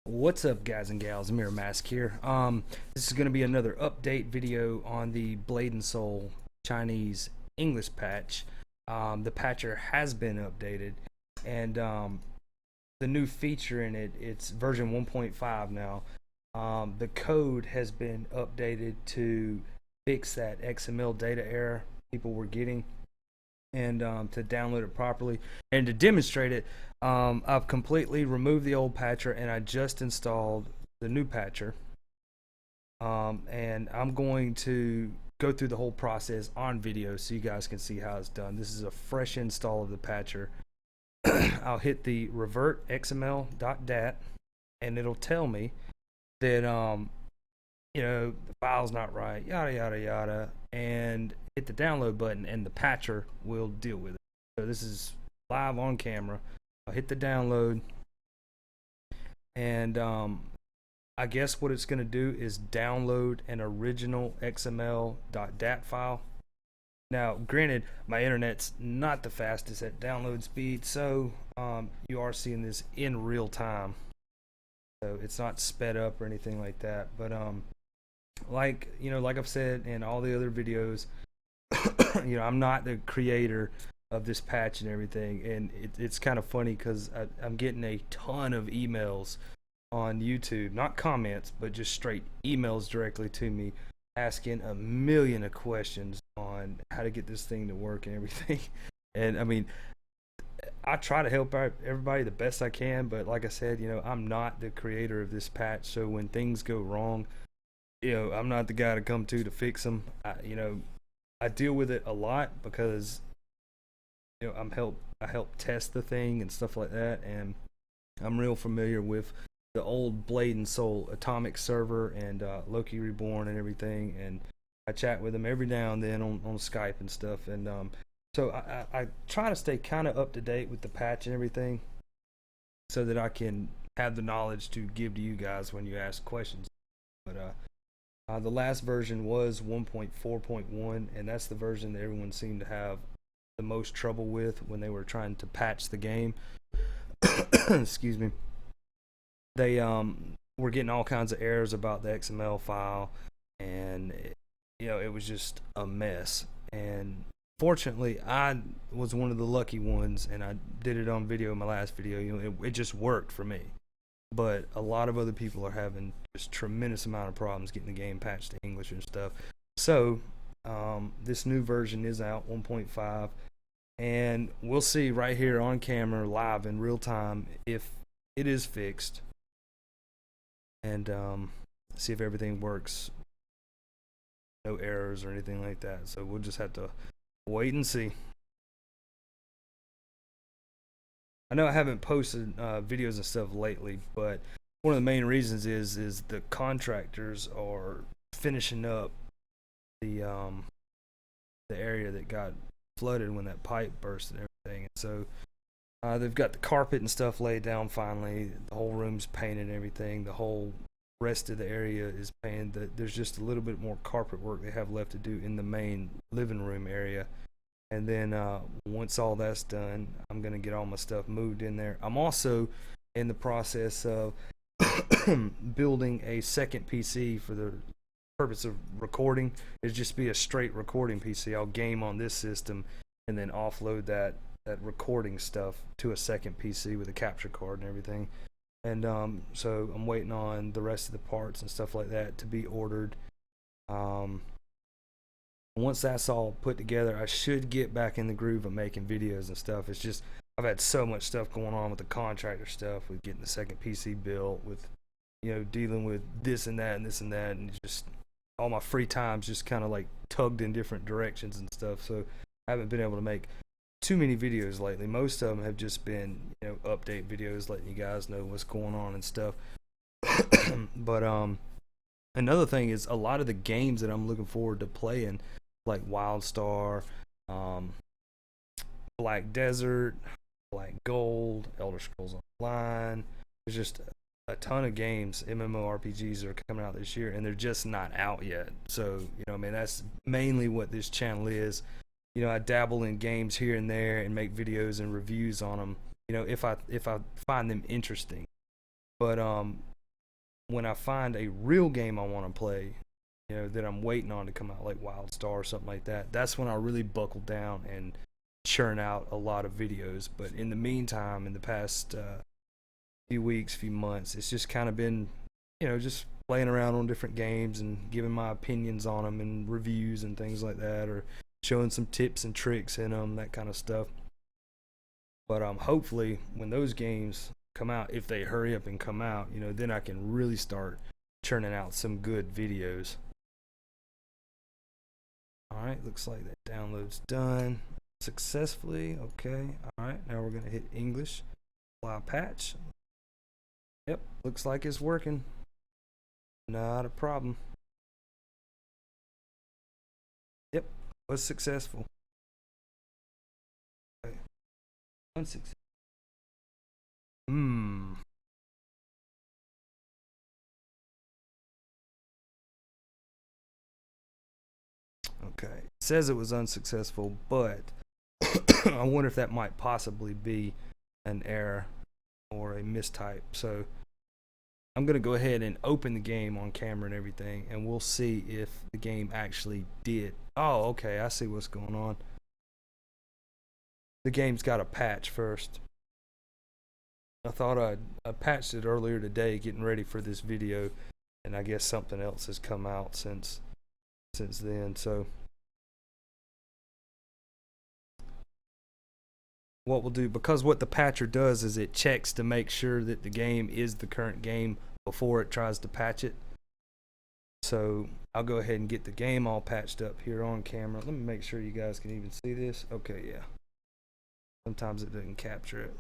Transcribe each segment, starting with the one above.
What's up, guys and gals? Mirrormask here. This is going to be another update video on the Blade and Soul Chinese English patch. The patcher has been updated, and the new feature in it, it's version 1.5 now. The code has been updated to fix that XML data error people were getting, and to download it properly. And to demonstrate it, I've completely removed the old patcher and I just installed the new patcher. And I'm going to go through the whole process on video so you guys can see how it's done. This is a fresh install of the patcher. I'll hit the revert xml.dat and it'll tell me that the file's not right, yada yada yada, and hit the download button and the patcher will deal with it. So this is live on camera. I'll hit the download, and I guess what it's going to do is download an original xml.dat file. Now, granted, my internet's not the fastest at download speed, so you are seeing this in real time. So it's not sped up or anything like that. But like I've said in all the other videos, I'm not the creator of this patch and everything, and it's kind of funny because I'm getting a ton of emails on YouTube, not comments, but just straight emails directly to me asking a million of questions on how to get this thing to work and everything. And I mean, I try to help out everybody the best I can, but like I said, I'm not the creator of this patch, so when things go wrong, I'm not the guy to come to fix them. I deal with it a lot because I help test the thing and stuff like that, and I'm real familiar with the old Blade and Soul Atomic server and Loki Reborn and everything, and I chat with them every now and then on Skype and stuff, and so I try to stay kind of up to date with the patch and everything so that I can have the knowledge to give to you guys when you ask questions. But the last version was 1.4.1, and that's the version that everyone seemed to have the most trouble with when they were trying to patch the game. Excuse me. They were getting all kinds of errors about the XML file, and it was just a mess. And fortunately, I was one of the lucky ones, and I did it on video in my last video. It just worked for me. But a lot of other people are having just tremendous amount of problems getting the game patched to English and stuff. So this new version is out, 1.5, and we'll see right here on camera, live in real time, if it is fixed, and see if everything works, no errors or anything like that. So we'll just have to wait and see. I know I haven't posted videos and stuff lately, but one of the main reasons is the contractors are finishing up the area that got flooded when that pipe burst and everything. And so they've got the carpet and stuff laid down finally. The whole room's painted and everything. The whole rest of the area is painted. There's just a little bit more carpet work they have left to do in the main living room area. And then once all that's done, I'm going to get all my stuff moved in there. I'm also in the process of building a second PC for the purpose of recording. It'll just be a straight recording PC. I'll game on this system and then offload that recording stuff to a second PC with a capture card and everything. And so I'm waiting on the rest of the parts and stuff like that to be ordered. Once that's all put together, I should get back in the groove of making videos and stuff. It's just I've had so much stuff going on with the contractor stuff, with getting the second PC built, with dealing with this and that and this and that, and just all my free time's just kind of like tugged in different directions and stuff. So I haven't been able to make too many videos lately. Most of them have just been update videos, letting you guys know what's going on and stuff. But another thing is a lot of the games that I'm looking forward to playing, like WildStar, Black Desert, Black Gold, Elder Scrolls Online. There's just a ton of games, MMORPGs, are coming out this year, and they're just not out yet. So that's mainly what this channel is. I dabble in games here and there and make videos and reviews on them, if I find them interesting. But when I find a real game I want to play, you know, that I'm waiting on to come out, like WildStar or something like that, that's when I really buckle down and churn out a lot of videos. But in the meantime, in the past few weeks, few months, it's just kind of been, you know, just playing around on different games and giving my opinions on them and reviews and things like that, or showing some tips and tricks in them, that kind of stuff. But hopefully when those games come out, if they hurry up and come out, you know, then I can really start churning out some good videos. All right, looks like that download's done successfully. Okay, all right, now we're gonna hit English, apply patch. Yep, looks like it's working. Not a problem. Yep, was successful. Okay. Unsuccessful. Okay, it says it was unsuccessful, but I wonder if that might possibly be an error or a mistype. So I'm gonna go ahead and open the game on camera and everything, and we'll see if the game actually did. Oh, okay, I see what's going on. The game's got a patch first. I thought I patched it earlier today getting ready for this video, and I guess something else has come out since then. So what we'll do, because what the patcher does is it checks to make sure that the game is the current game before it tries to patch it. So I'll go ahead and get the game all patched up here on camera. Let me make sure you guys can even see this. Okay, yeah. Sometimes it doesn't capture it.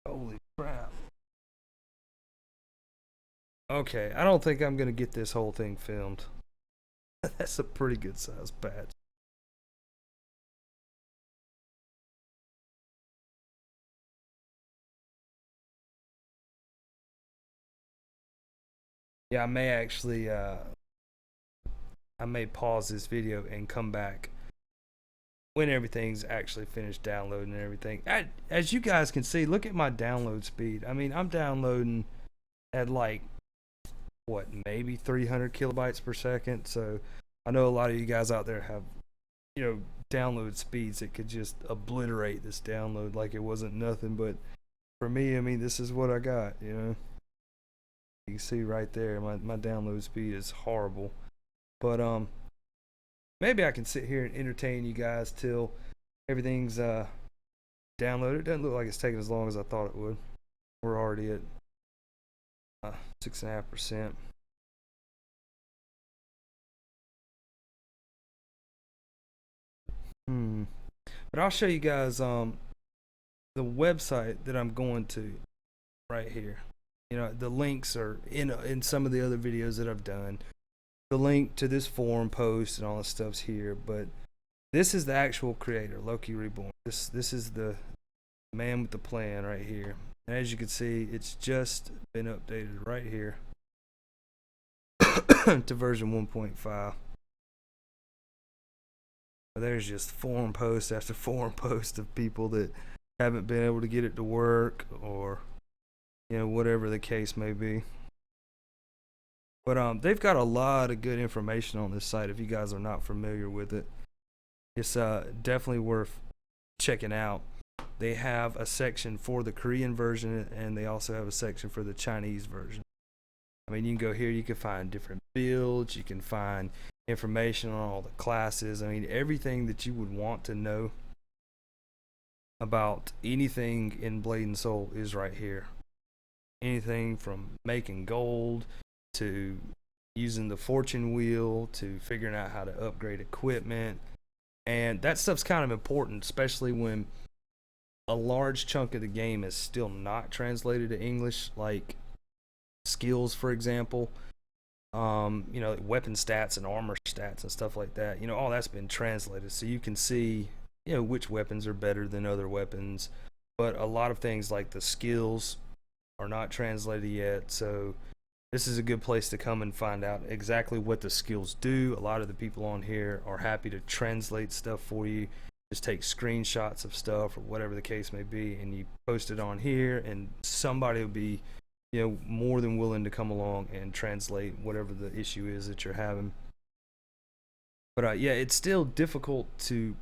Holy crap. Okay, I don't think I'm gonna get this whole thing filmed. That's a pretty good size patch. Yeah, I may actually I may pause this video and come back when everything's actually finished downloading and everything. As you guys can see, look at my download speed. I mean, I'm downloading at like, what, maybe 300 kilobytes per second. So I know a lot of you guys out there have, you know, download speeds that could just obliterate this download like it wasn't nothing. But for me, I mean, this is what I got, you know. You can see right there, my download speed is horrible. But maybe I can sit here and entertain you guys till everything's downloaded. It doesn't look like it's taking as long as I thought it would. We're already at 6.5%. But I'll show you guys the website that I'm going to right here. You know, the links are in some of the other videos that I've done. The link to this forum post and all this stuff's here, but this is the actual creator, Loki Reborn. This is the man with the plan right here. And as you can see, it's just been updated right here to version 1.5. There's just forum post after forum post of people that haven't been able to get it to work, or, you know, whatever the case may be. But they've got a lot of good information on this site if you guys are not familiar with it. It's definitely worth checking out. They have a section for the Korean version, and they also have a section for the Chinese version. I mean, you can go here, you can find different builds, you can find information on all the classes. I mean, everything that you would want to know about anything in Blade and Soul is right here. Anything from making gold to using the fortune wheel to figuring out how to upgrade equipment. And that stuff's kind of important, especially when a large chunk of the game is still not translated to English, like skills, for example. You know, weapon stats and armor stats and stuff like that. You know, all that's been translated, so you can see, you know, which weapons are better than other weapons. But a lot of things like the skills are not translated yet, so this is a good place to come and find out exactly what the skills do. A lot of the people on here are happy to translate stuff for you. Just take screenshots of stuff or whatever the case may be, and you post it on here, and somebody will be, you know, more than willing to come along and translate whatever the issue is that you're having. But yeah, it's still difficult to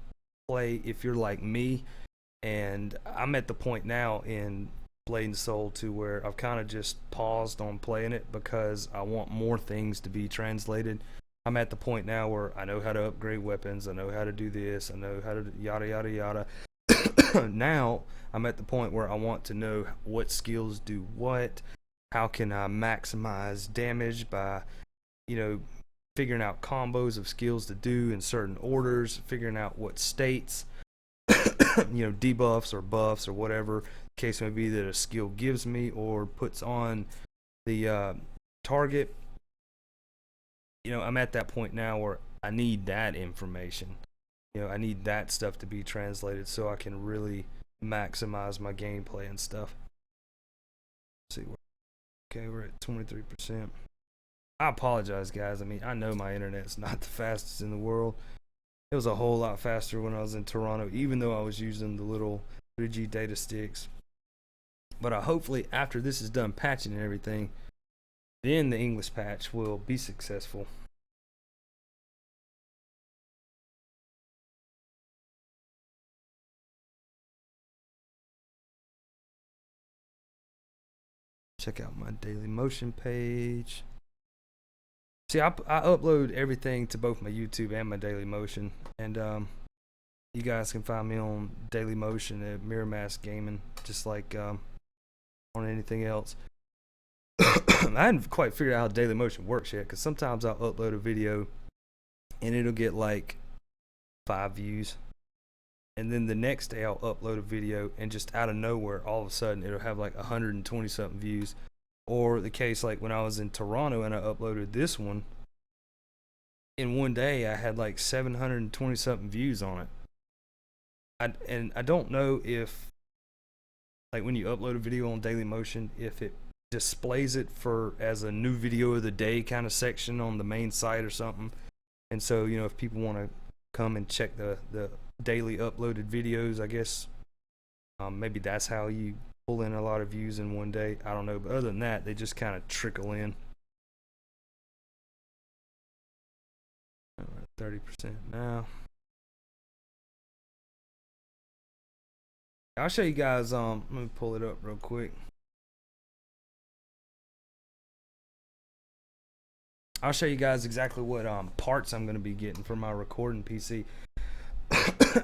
play if you're like me, and I'm at the point now in Blade and Soul to where I've kind of just paused on playing it because I want more things to be translated. I'm at the point now where I know how to upgrade weapons, I know how to do this, I know how to yada yada yada. Now I'm at the point where I want to know what skills do what, how can I maximize damage by, you know, figuring out combos of skills to do in certain orders, figuring out what states, you know, debuffs or buffs or whatever the case may be that a skill gives me or puts on the target. You know, I'm at that point now where I need that information. You know, I need that stuff to be translated so I can really maximize my gameplay and stuff. Let's see, okay, we're at 23%. I apologize, guys. I mean, I know my internet's not the fastest in the world. It was a whole lot faster when I was in Toronto, even though I was using the little 3G data sticks. But hopefully, after this is done patching and everything, then the English patch will be successful. Check out my Daily Motion page. See, I upload everything to both my YouTube and my Daily Motion, and you guys can find me on Daily Motion at Mirrormask Gaming, just like on anything else. I hadn't quite figured out how Daily Motion works yet, because sometimes I'll upload a video and it'll get like 5 views, and then the next day I'll upload a video and just out of nowhere all of a sudden it'll have like 120 something views. Or the case like when I was in Toronto and I uploaded this one, in one day I had like 720 something views on it. And I don't know if, like, when you upload a video on Daily Motion, if it displays it for as a new video of the day kind of section on the main site or something. And so, you know, if people want to come and check the daily uploaded videos, I guess maybe that's how you pull in a lot of views in one day. I don't know, but other than that, they just kind of trickle in. 30% now. I'll show you guys, let me pull it up real quick. I'll show you guys exactly what parts I'm going to be getting for my recording PC.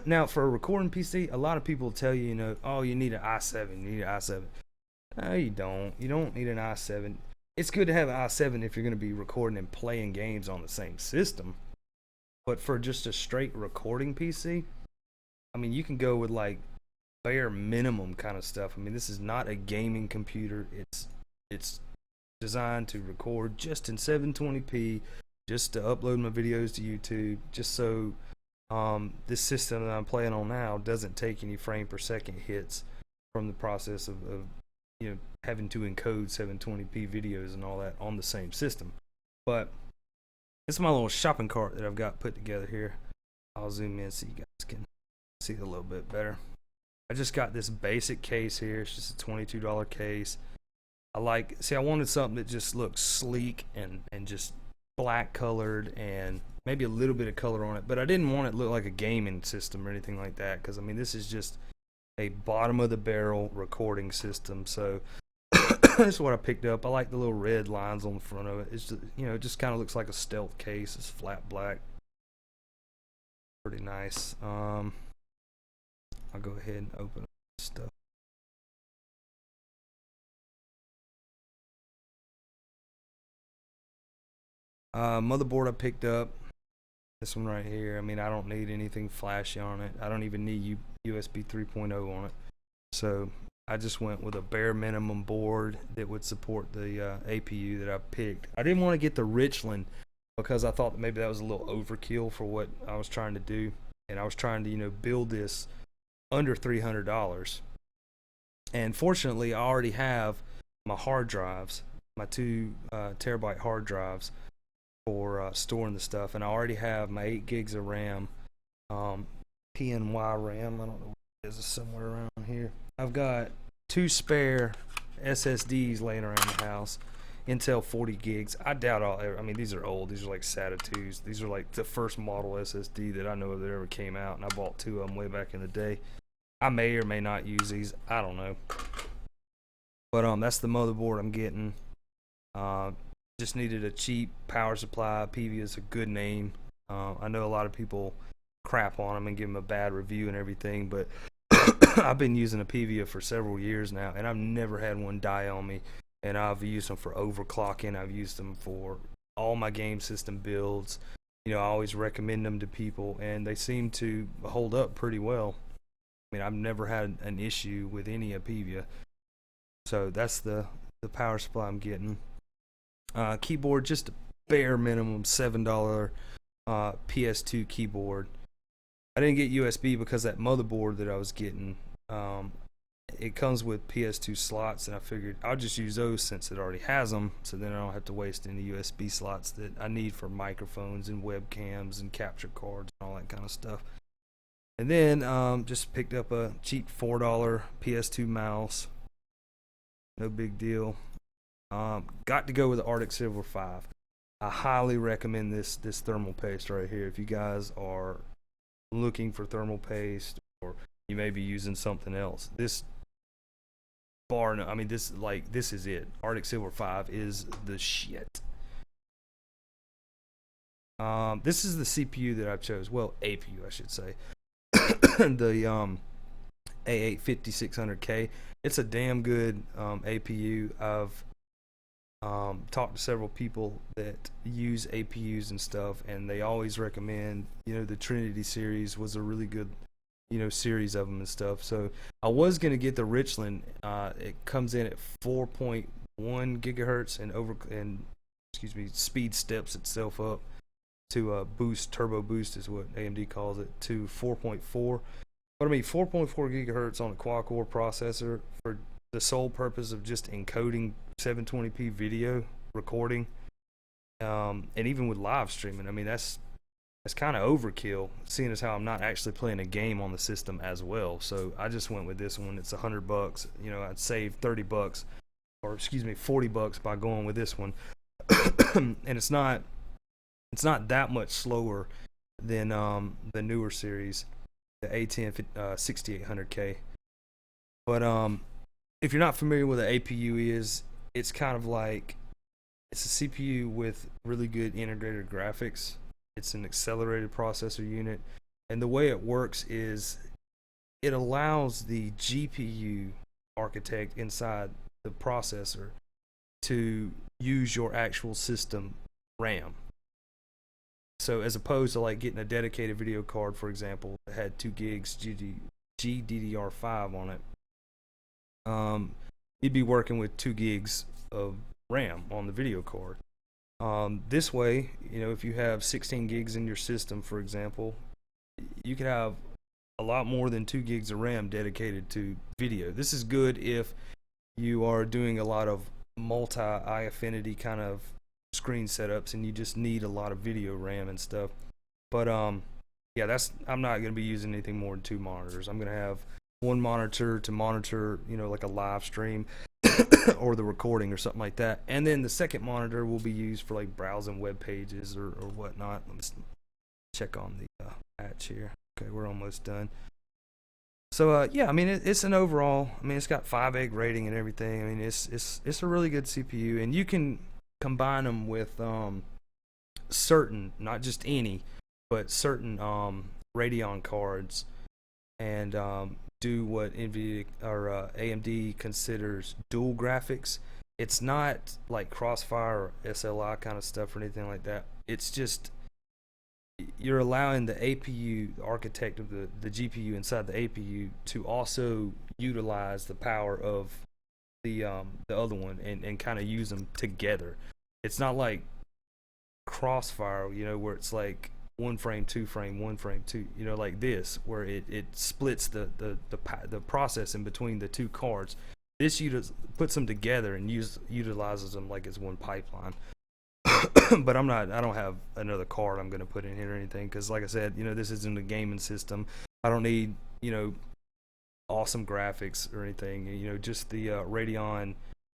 Now, for a recording PC, a lot of people tell you, you know, oh, you need an i7, you need an i7. No, you don't. You don't need an i7. It's good to have an i7 if you're going to be recording and playing games on the same system. But for just a straight recording PC, I mean, you can go with like bare minimum kind of stuff. I mean, this is not a gaming computer. It's designed to record just in 720p, just to upload my videos to YouTube, just so this system that I'm playing on now doesn't take any frame per second hits from the process of you know, having to encode 720p videos and all that on the same system. But it's my little shopping cart that I've got put together here. I'll zoom in so you guys can see it a little bit better. I just got this basic case here. It's just a $22 case. I wanted something that just looks sleek and just black colored and maybe a little bit of color on it, but I didn't want it to look like a gaming system or anything like that, because I mean, this is just a bottom of the barrel recording system. So that's what I picked up. I like the little red lines on the front of it. It's just, you know, it just kind of looks like a stealth case. It's flat black, pretty nice. I'll go ahead and open up this stuff. Motherboard I picked up, this one right here. I mean, I don't need anything flashy on it. I don't even need USB 3.0 on it. So I just went with a bare minimum board that would support the APU that I picked. I didn't want to get the Richland because I thought that maybe that was a little overkill for what I was trying to do. And I was trying to, you know, build this under $300. And fortunately, I already have my hard drives my 2 terabyte hard drives for storing the stuff, and I already have my 8 gigs of RAM, PNY RAM. I don't know what it is, it's somewhere around here. I've got 2 spare SSDs laying around the house, Intel 40 gigs. I doubt I mean, these are old. These are like SATA 2s. These are like the first model SSD that I know of that ever came out, and I bought 2 of them way back in the day. I may or may not use these. I don't know. But that's the motherboard I'm getting. Just needed a cheap power supply. PV is a good name. I know a lot of people crap on them and give them a bad review and everything, but I've been using a PVA for several years now, and I've never had one die on me. And I've used them for overclocking. I've used them for all my game system builds. You know, I always recommend them to people, and they seem to hold up pretty well. I mean, I've never had an issue with any PVA. So that's the power supply I'm getting. Keyboard, just a bare minimum $7 PS2 keyboard. I didn't get USB because that motherboard that I was getting, it comes with PS2 slots, and I figured I'll just use those since it already has them, so then I don't have to waste any USB slots that I need for microphones and webcams and capture cards and all that kind of stuff. And then just picked up a cheap $4 PS2 mouse. No big deal. Got to go with the Arctic Silver 5. I highly recommend this thermal paste right here. If you guys are looking for thermal paste, or you may be using something else, this this is it. Arctic Silver 5 is the shit. This is the CPU that I chose. Well, APU I should say. The A8 5600K. It's a damn good APU. I've talked to several people that use APUs and stuff, and they always recommend, the Trinity series was a really good, series of them and stuff. So I was going to get the Richland. It comes in at 4.1 gigahertz and speed steps itself up to turbo boost is what AMD calls it, to 4.4. But I mean, 4.4 gigahertz on a quad-core processor for the sole purpose of just encoding 720p video recording, and even with live streaming, I mean, that's kind of overkill, seeing as how I'm not actually playing a game on the system as well. So I just went with this one. It's $100. I'd save $30, or $40 by going with this one. And it's not that much slower than the newer series, the A10 6800K. But if you're not familiar with what an APU is, it's kind of like, it's a CPU with really good integrated graphics. It's an accelerated processor unit, and the way it works is it allows the GPU architect inside the processor to use your actual system RAM. So as opposed to like getting a dedicated video card, for example, that had 2 gigs GDDR5 on it, you'd be working with 2 gigs of RAM on the video card. This way, if you have 16 gigs in your system, for example, you could have a lot more than 2 gigs of RAM dedicated to video. This is good if you are doing a lot of multi-high affinity kind of screen setups and you just need a lot of video RAM and stuff. But yeah, I'm not going to be using anything more than 2 monitors. I'm going to have one monitor to monitor, like a live stream or the recording or something like that, and then the second monitor will be used for like browsing web pages or whatnot. Let's check on the patch here. Okay, we're almost done. So yeah, I mean, it's an overall, I mean, it's got 5 egg rating and everything. I mean, it's a really good CPU, and you can combine them with certain, not just any, but certain Radeon cards, and do what NVIDIA or AMD considers dual graphics. It's not like Crossfire or SLI kind of stuff or anything like that. It's just you're allowing the APU, the architect of the GPU inside the APU, to also utilize the power of the other one and kind of use them together. It's not like Crossfire, where it's like 1 frame, 2 frame, 1 frame, 2, like this, where it splits the process in between the 2 cards. This puts them together and utilizes them like it's one pipeline. But I don't have another card I'm going to put in here or anything, because like I said, this isn't a gaming system. I don't need, awesome graphics or anything. Just the Radeon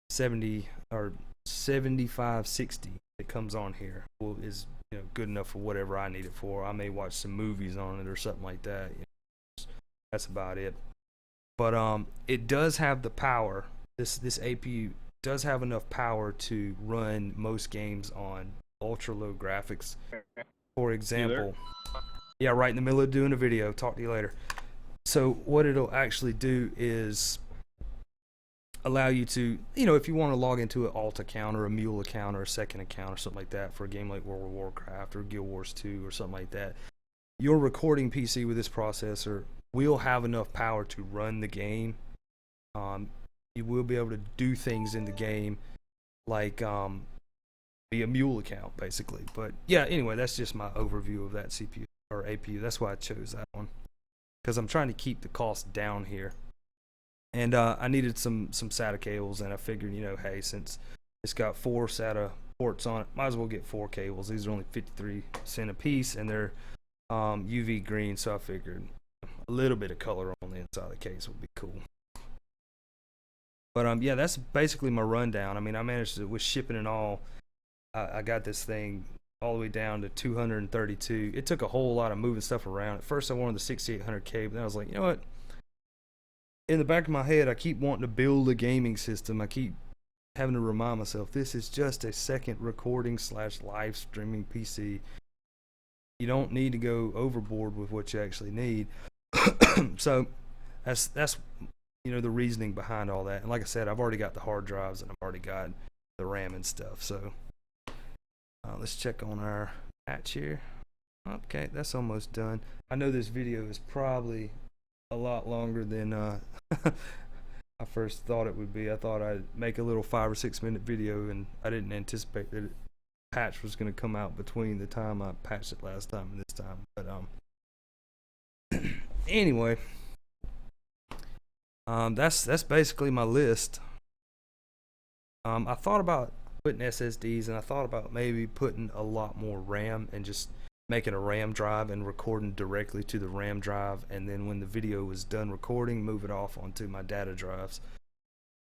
70 or 7560 that comes on here is good enough for whatever I need it for. I may watch some movies on it or something like that. That's about it. But it does have the power. This APU does have enough power to run most games on ultra low graphics. For example, yeah, right in the middle of doing a video. Talk to you later. So what it'll actually do is allow you to, if you want to log into an alt account or a mule account or a second account or something like that for a game like World of Warcraft or Guild Wars 2 or something like that, your recording PC with this processor will have enough power to run the game. You will be able to do things in the game like be a mule account basically. But yeah, anyway, that's just my overview of that CPU or APU. That's why I chose that one, because I'm trying to keep the cost down here. And I needed some SATA cables, and I figured, hey, since it's got 4 SATA ports on it, might as well get 4 cables. These are only 53 cents a piece, and they're UV green, so I figured a little bit of color on the inside of the case would be cool. But yeah, that's basically my rundown. I mean, I managed to, with shipping and all, I got this thing all the way down to 232. It took a whole lot of moving stuff around. At first I wanted the 6800K, but then I was like, you know what? In the back of my head, I keep wanting to build a gaming system. I keep having to remind myself, this is just a second recording / live streaming PC. You don't need to go overboard with what you actually need. So that's the reasoning behind all that. And like I said, I've already got the hard drives and I've already got the RAM and stuff. So let's check on our patch here. Okay, that's almost done. I know this video is probably a lot longer than I first thought it would be. I thought I'd make a little 5 or 6 minute video, and I didn't anticipate that patch was going to come out between the time I patched it last time and this time. But anyway, that's basically my list. I thought about putting SSDs, and I thought about maybe putting a lot more RAM and just making a RAM drive and recording directly to the RAM drive, and then when the video was done recording, move it off onto my data drives.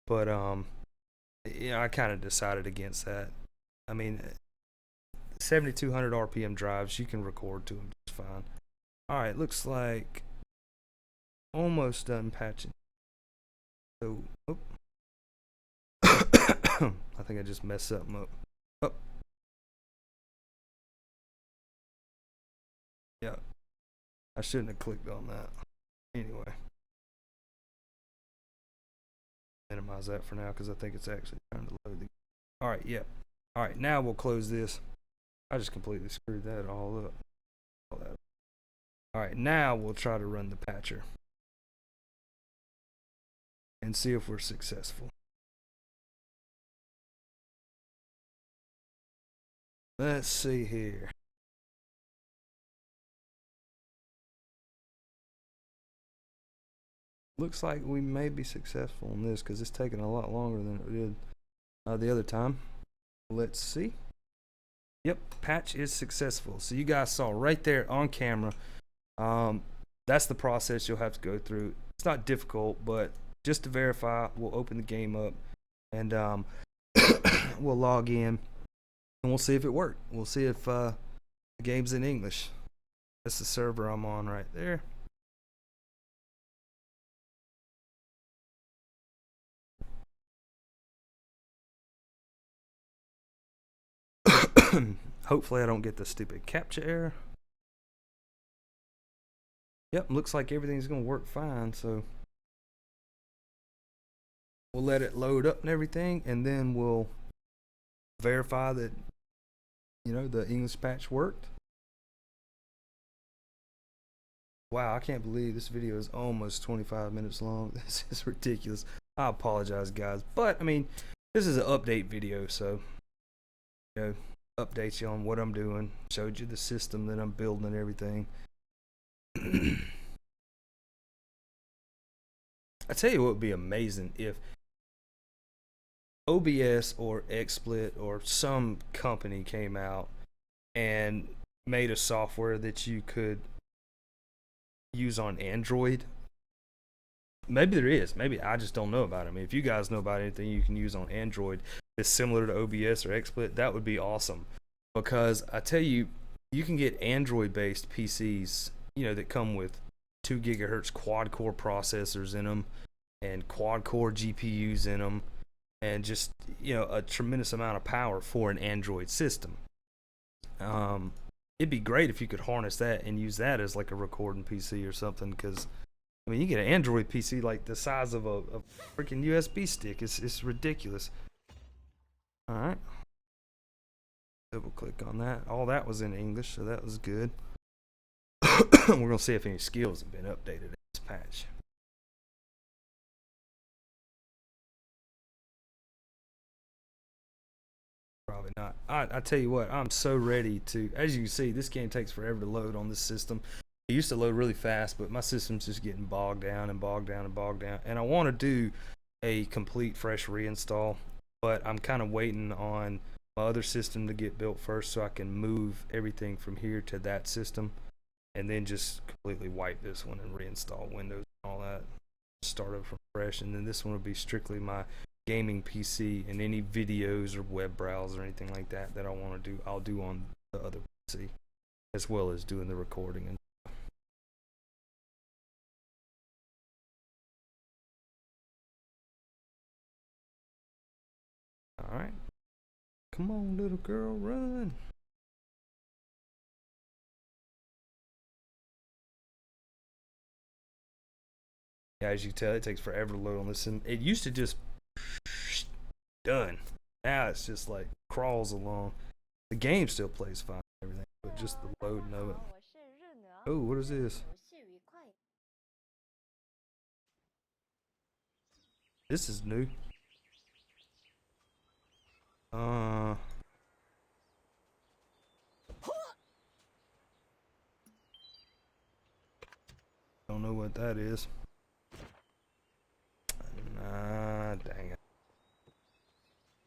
But I kind of decided against that. I mean, 7200 RPM drives, you can record to them just fine. Alright, looks like almost done patching. So, oh. I think I just messed something up. Oh. Yeah, I shouldn't have clicked on that. Anyway, minimize that for now because I think it's actually trying to load the. Alright, yeah. Alright, now we'll close this. I just completely screwed that all up. Alright, now we'll try to run the patcher and see if we're successful. Let's see here. Looks like we may be successful in this because it's taking a lot longer than it did the other time. Let's see. Yep, patch is successful. So you guys saw right there on camera. That's the process you'll have to go through. It's not difficult, but just to verify, we'll open the game up and we'll log in and we'll see if it worked. We'll see if the game's in English. That's the server I'm on right there. Hopefully I don't get the stupid captcha error. Yep, looks like everything's gonna work fine, so we'll let it load up and everything, and then we'll verify that the English patch worked. Wow, I can't believe this video is almost 25 minutes long. This is ridiculous. I apologize, guys, but I mean, this is an update video, so updates you on what I'm doing, showed you the system that I'm building and everything. I tell you what would be amazing, if OBS or XSplit or some company came out and made a software that you could use on Android. Maybe there is. Maybe I just don't know about it. I mean, if you guys know about anything you can use on Android that's similar to OBS or XSplit, that would be awesome. Because I tell you, you can get Android-based PCs, that come with 2 gigahertz quad-core processors in them and quad-core GPUs in them, and just a tremendous amount of power for an Android system. It'd be great if you could harness that and use that as like a recording PC or something, because I mean, you get an Android PC like the size of a freaking USB stick. It's ridiculous. All right, double click on that. All that was in English, so that was good. We're gonna see if any skills have been updated in this patch. Probably not. I tell you what, I'm so ready to. As you can see, this game takes forever to load on this system. It used to load really fast, but my system's just getting bogged down and bogged down and bogged down. And I want to do a complete fresh reinstall, but I'm kind of waiting on my other system to get built first so I can move everything from here to that system, and then just completely wipe this one and reinstall Windows and all that. Start over from fresh, and then this one will be strictly my gaming PC, and any videos or web browse or anything like that I want to do, I'll do on the other PC, as well as doing the recording. And all right, come on, little girl, run. Yeah, as you can tell, it takes forever to load on this, and it used to just done. Now it's just like crawls along. The game still plays fine and everything, but just the loading of it. Oh, what is this? This is new. Don't know what that is. Dang it.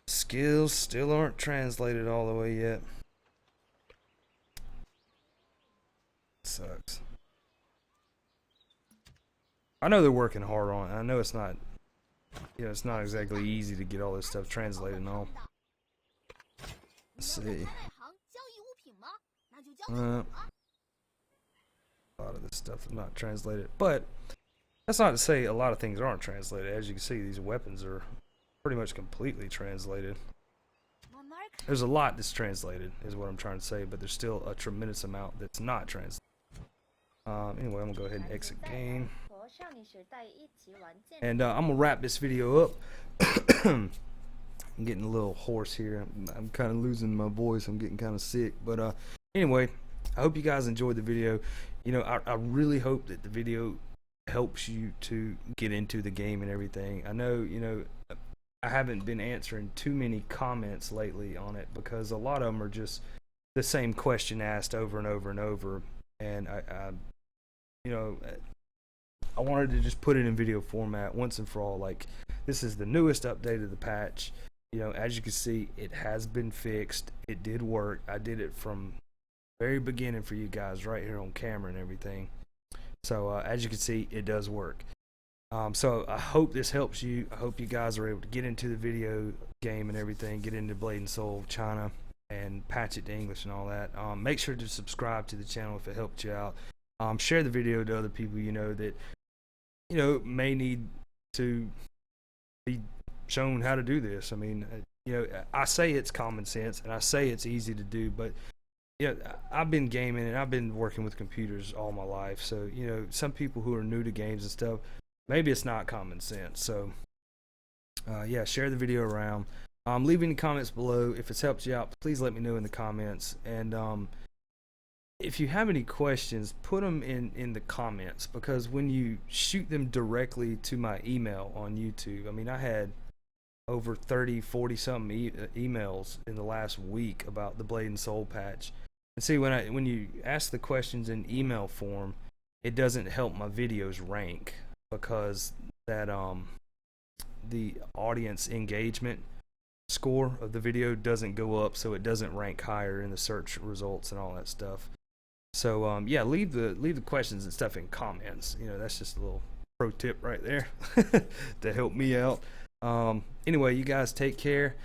Skills still aren't translated all the way yet. Sucks. I know they're working hard on it. I know it's not, it's not exactly easy to get all this stuff translated and all. Let's see. A lot of this stuff is not translated, but that's not to say a lot of things aren't translated. As you can see, these weapons are pretty much completely translated. There's a lot that's translated, is what I'm trying to say, but there's still a tremendous amount that's not translated. Anyway, I'm gonna go ahead and exit game, and I'm gonna wrap this video up. I'm getting a little hoarse here. I'm kind of losing my voice. I'm getting kind of sick, but anyway, I hope you guys enjoyed the video. I really hope that the video helps you to get into the game and everything. I know, I haven't been answering too many comments lately on it, because a lot of them are just the same question asked over and over and over, and I wanted to just put it in video format once and for all. Like, this is the newest update of the patch. As you can see, it has been fixed. It did work. I did it from very beginning for you guys right here on camera and everything. So as you can see, it does work. So I hope this helps you. I hope you guys are able to get into the video game and everything, get into Blade and Soul of China and patch it to English and all that. Make sure to subscribe to the channel if it helped you out. Share the video to other people that may need to be shown how to do this. I mean, I say it's common sense and I say it's easy to do, but I've been gaming and I've been working with computers all my life. So, some people who are new to games and stuff, maybe it's not common sense. So, yeah, share the video around. Leave any comments below. If it's helped you out, please let me know in the comments. And if you have any questions, put them in the comments, because when you shoot them directly to my email on YouTube, I mean, I had over 30-40 something emails in the last week about the Blade and Soul patch. And see, when you ask the questions in email form, it doesn't help my videos rank, because that the audience engagement score of the video doesn't go up, so it doesn't rank higher in the search results and all that stuff. So yeah, leave the questions and stuff in comments. You know, that's just a little pro tip right there to help me out. Anyway, you guys take care.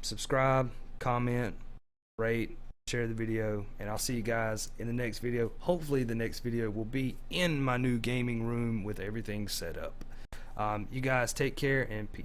Subscribe, comment, rate, share the video, and I'll see you guys in the next video. Hopefully the next video will be in my new gaming room with everything set up. You guys take care and peace.